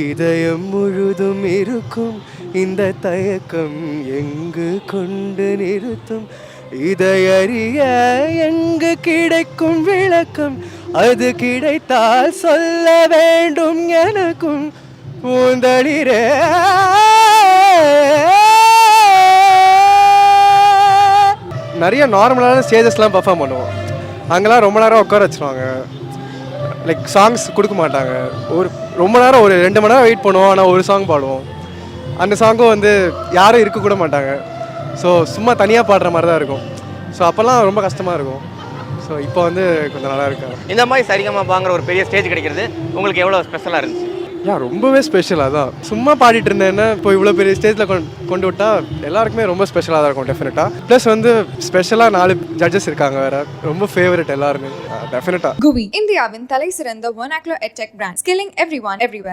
இதயம் முழுதும் இருக்கும் இந்த தயக்கம் எங்கு கொண்டு நிறுத்தும்? இதையறிய எங்கு கிடைக்கும் விளக்கம்? அது கிடைத்தால் சொல்ல வேண்டும் எனக்கும் பூந்தளிரே. நிறைய நார்மலான ஸ்டேஜஸ்லாம் பர்ஃபார்ம் பண்ணுவோம். அங்கெல்லாம் ரொம்ப நேரம் உட்கார வச்சுருவாங்க. லைக் சாங்ஸ் கொடுக்க மாட்டாங்க. ரொம்ப நேரம் ஒரு 2 மணி நேரம் வெயிட் பண்ணுவோம். ஆனால் ஒரு சாங் பாடுவோம். அந்த சாங்கும் வந்து யாரும் இருக்கக்கூட மாட்டாங்க. ஸோ சும்மா தனியாக பாடுற மாதிரி தான் இருக்கும். ஸோ அப்போல்லாம் ரொம்ப கஷ்டமாக இருக்கும். ஸோ இப்போ வந்து கொஞ்சம் நல்லா இருக்கு. இந்த மாதிரி சரிகமாபாங்கிற ஒரு பெரிய ஸ்டேஜ் கிடைக்கிறது உங்களுக்கு எவ்வளோ ஸ்பெஷலாக இருந்துச்சு? ரொம்பவே ஸ்பெஷலாக தான். சும்மா பாடிட்டு இருந்தேன்னா இப்போ இவ்வளோ பெரிய ஸ்டேஜில் கொண்டு விட்டால் எல்லாருக்குமே ரொம்ப ஸ்பெஷலாக தான் இருக்கும் டெஃபினட்டாக. ப்ளஸ் வந்து ஸ்பெஷலாக 4 ஜட்ஜஸ் இருக்காங்க வேறு. ரொம்ப ஃபேவரட் எல்லாருமே டெஃபினட்டாக. GUI இந்தியாவின் தலை சிறந்த vernacular edtech brand, skilling everyone everywhere.